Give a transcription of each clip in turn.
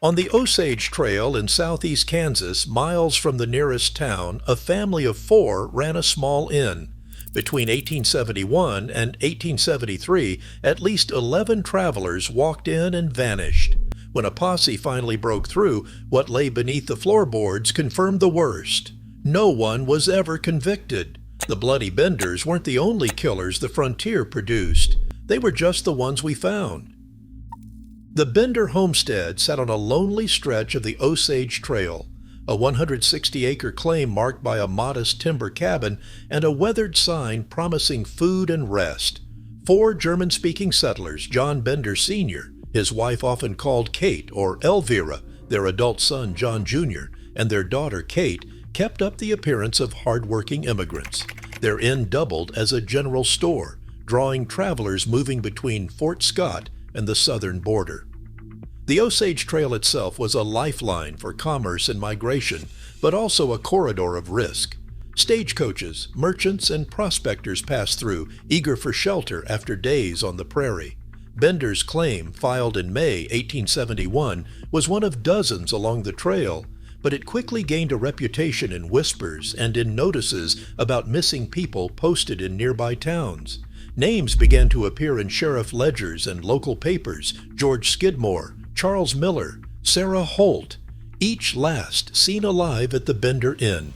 On the Osage Trail in southeast Kansas, miles from the nearest town, a family of four ran a small inn. Between 1871 and 1873, at least 11 travelers walked in and vanished. When a posse finally broke through, what lay beneath the floorboards confirmed the worst. No one was ever convicted. The Bloody Benders weren't the only killers the frontier produced. They were just the ones we found. The Bender homestead sat on a lonely stretch of the Osage Trail, a 160-acre claim marked by a modest timber cabin and a weathered sign promising food and rest. Four German-speaking settlers, John Bender Sr., his wife often called Kate or Elvira, their adult son John Jr., and their daughter Kate, kept up the appearance of hard-working immigrants. Their inn doubled as a general store, drawing travelers moving between Fort Scott and the southern border. The Osage Trail itself was a lifeline for commerce and migration, but also a corridor of risk. Stagecoaches, merchants, and prospectors passed through, eager for shelter after days on the prairie. Bender's claim, filed in May 1871, was one of dozens along the trail, but it quickly gained a reputation in whispers and in notices about missing people posted in nearby towns. Names began to appear in sheriff ledgers and local papers: George Skidmore, Charles Miller, Sarah Holt, each last seen alive at the Bender Inn.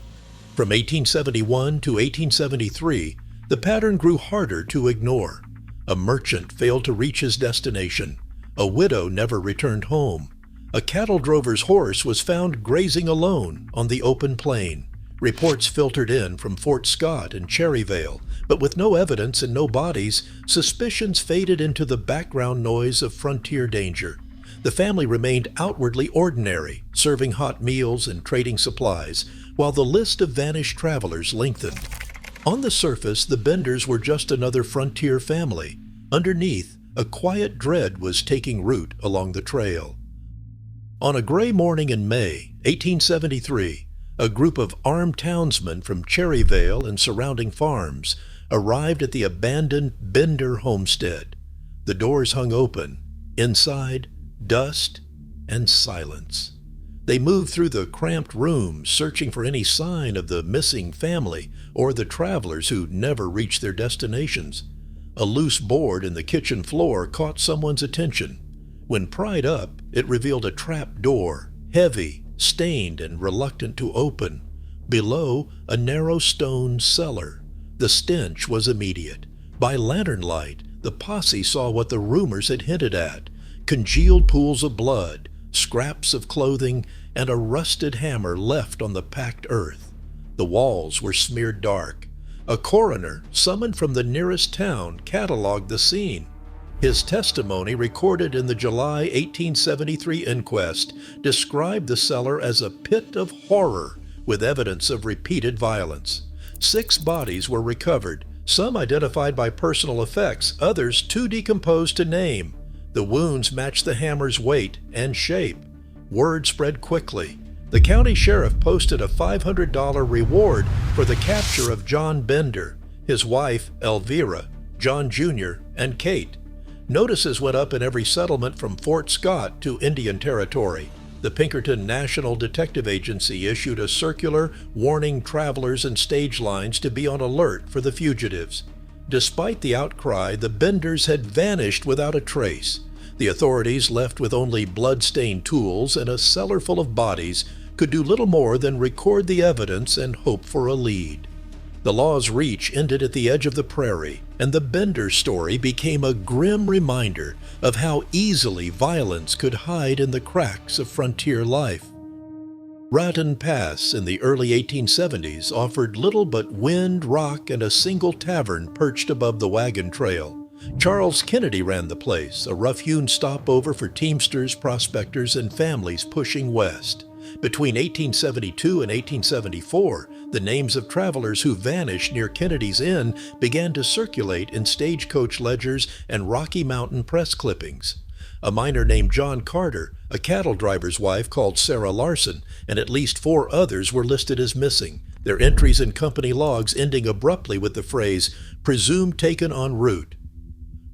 From 1871 to 1873, the pattern grew harder to ignore. A merchant failed to reach his destination. A widow never returned home. A cattle drover's horse was found grazing alone on the open plain. Reports filtered in from Fort Scott and Cherryvale, but with no evidence and no bodies, suspicions faded into the background noise of frontier danger. The family remained outwardly ordinary, serving hot meals and trading supplies, while the list of vanished travelers lengthened. On the surface, the Benders were just another frontier family. Underneath, a quiet dread was taking root along the trail. On a gray morning in May 1873, a group of armed townsmen from Cherryvale and surrounding farms arrived at the abandoned Bender homestead. The doors hung open. Inside, dust and silence. They moved through the cramped rooms, searching for any sign of the missing family or the travelers who never reached their destinations. A loose board in the kitchen floor caught someone's attention. When pried up, it revealed a trap door, heavy, stained, and reluctant to open. Below, a narrow stone cellar. The stench was immediate. By lantern light, the posse saw what the rumors had hinted at: congealed pools of blood, scraps of clothing, and a rusted hammer left on the packed earth. The walls were smeared dark. A coroner, summoned from the nearest town, cataloged the scene. His testimony, recorded in the July 1873 inquest, described the cellar as a pit of horror with evidence of repeated violence. 6 bodies were recovered, some identified by personal effects, others too decomposed to name. The wounds matched the hammer's weight and shape. Word spread quickly. The county sheriff posted a $500 reward for the capture of John Bender, his wife Elvira, John Jr., and Kate. Notices went up in every settlement from Fort Scott to Indian Territory. The Pinkerton National Detective Agency issued a circular warning travelers and stage lines to be on alert for the fugitives. Despite the outcry, the Benders had vanished without a trace. The authorities, left with only blood-stained tools and a cellar full of bodies, could do little more than record the evidence and hope for a lead. The law's reach ended at the edge of the prairie, and the Bender story became a grim reminder of how easily violence could hide in the cracks of frontier life. Raton Pass in the early 1870s offered little but wind, rock, and a single tavern perched above the wagon trail. Charles Kennedy ran the place, a rough-hewn stopover for teamsters, prospectors, and families pushing west. Between 1872 and 1874, the names of travelers who vanished near Kennedy's Inn began to circulate in stagecoach ledgers and Rocky Mountain press clippings. A miner named John Carter, a cattle driver's wife called Sarah Larson, and at least 4 others were listed as missing, their entries in company logs ending abruptly with the phrase, "presumed taken en route."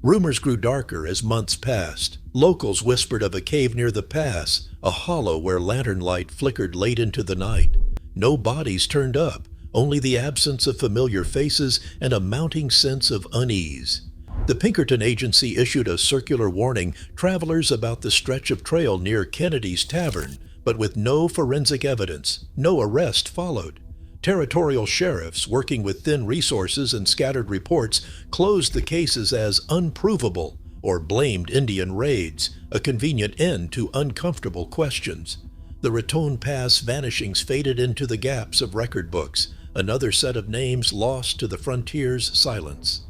Rumors grew darker as months passed. Locals whispered of a cave near the pass, a hollow where lantern light flickered late into the night. No bodies turned up, only the absence of familiar faces and a mounting sense of unease. The Pinkerton Agency issued a circular warning travelers about the stretch of trail near Kennedy's Tavern, but with no forensic evidence, no arrest followed. Territorial sheriffs, working with thin resources and scattered reports, closed the cases as unprovable or blamed Indian raids, a convenient end to uncomfortable questions. The Raton Pass vanishings faded into the gaps of record books, another set of names lost to the frontier's silence.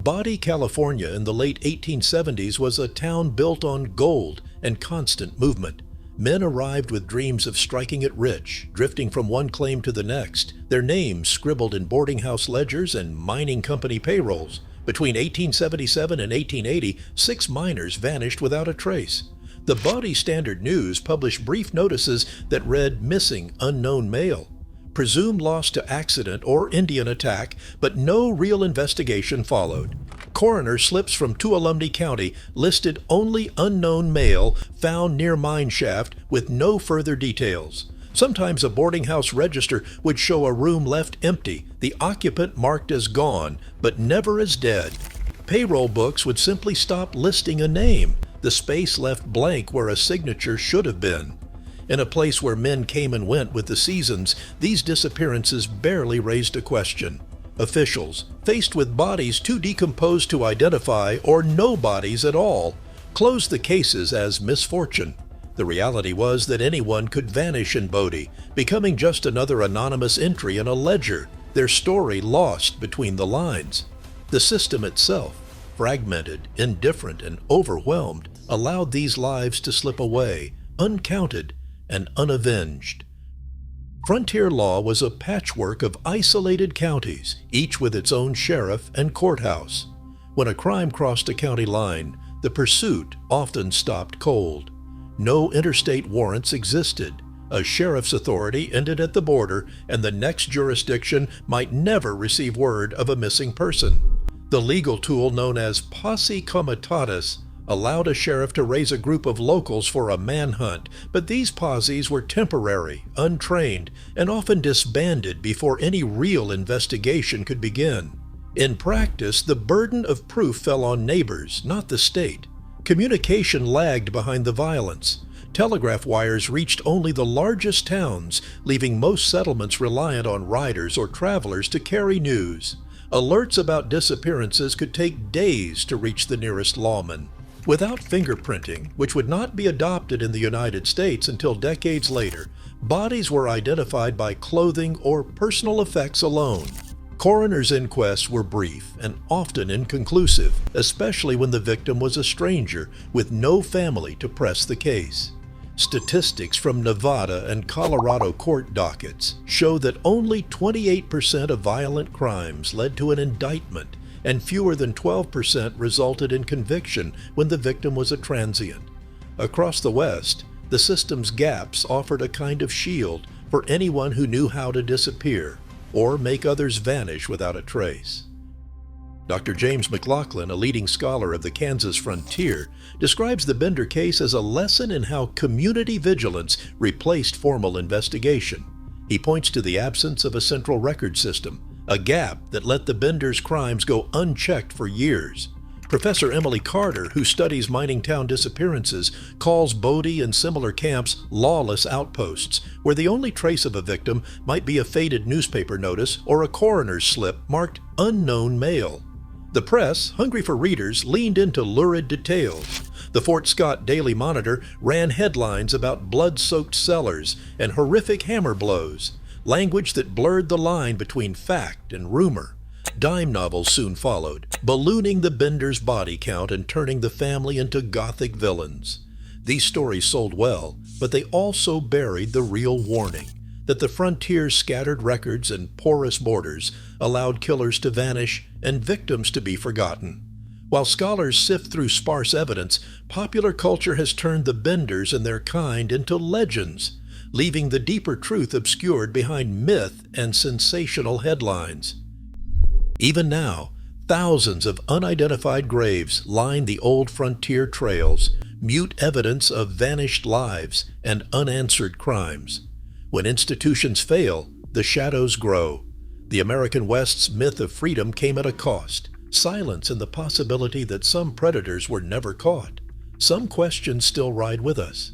Body, California in the late 1870s was a town built on gold and constant movement. Men arrived with dreams of striking it rich, drifting from one claim to the next, their names scribbled in boarding house ledgers and mining company payrolls. Between 1877 and 1880, 6 miners vanished without a trace. The Body Standard News published brief notices that read "Missing Unknown Male," presumed lost to accident or Indian attack, but no real investigation followed. Coroner slips from Tuolumne County listed only unknown male found near mine shaft with no further details. Sometimes a boarding house register would show a room left empty, the occupant marked as gone, but never as dead. Payroll books would simply stop listing a name, the space left blank where a signature should have been. In a place where men came and went with the seasons, these disappearances barely raised a question. Officials, faced with bodies too decomposed to identify or no bodies at all, closed the cases as misfortune. The reality was that anyone could vanish in Bodie, becoming just another anonymous entry in a ledger, their story lost between the lines. The system itself, fragmented, indifferent, and overwhelmed, allowed these lives to slip away, uncounted and unavenged. Frontier law was a patchwork of isolated counties, each with its own sheriff and courthouse. When a crime crossed a county line, the pursuit often stopped cold. No interstate warrants existed. A sheriff's authority ended at the border, and the next jurisdiction might never receive word of a missing person. The legal tool known as posse comitatus allowed a sheriff to raise a group of locals for a manhunt, but these posses were temporary, untrained, and often disbanded before any real investigation could begin. In practice, the burden of proof fell on neighbors, not the state. Communication lagged behind the violence. Telegraph wires reached only the largest towns, leaving most settlements reliant on riders or travelers to carry news. Alerts about disappearances could take days to reach the nearest lawman. Without fingerprinting, which would not be adopted in the United States until decades later, bodies were identified by clothing or personal effects alone. Coroners' inquests were brief and often inconclusive, especially when the victim was a stranger with no family to press the case. Statistics from Nevada and Colorado court dockets show that only 28% of violent crimes led to an indictment, and fewer than 12% resulted in conviction when the victim was a transient. Across the West, the system's gaps offered a kind of shield for anyone who knew how to disappear or make others vanish without a trace. Dr. James McLaughlin, a leading scholar of the Kansas frontier, describes the Bender case as a lesson in how community vigilance replaced formal investigation. He points to the absence of a central record system, a gap that let the Benders' crimes go unchecked for years. Professor Emily Carter, who studies mining town disappearances, calls Bodie and similar camps lawless outposts, where the only trace of a victim might be a faded newspaper notice or a coroner's slip marked "unknown male." The press, hungry for readers, leaned into lurid details. The Fort Scott Daily Monitor ran headlines about blood-soaked cellars and horrific hammer blows, language that blurred the line between fact and rumor. Dime novels soon followed, ballooning the Benders' body count and turning the family into gothic villains. These stories sold well, but they also buried the real warning that the frontier's scattered records and porous borders allowed killers to vanish and victims to be forgotten. While scholars sift through sparse evidence, popular culture has turned the Benders and their kind into legends, leaving the deeper truth obscured behind myth and sensational headlines. Even now, Thousands of unidentified graves line the old frontier trails, mute evidence of vanished lives and unanswered crimes. When institutions fail, the shadows grow. The American West's myth of freedom came at a cost, silence and the possibility that some predators were never caught. Some questions still ride with us.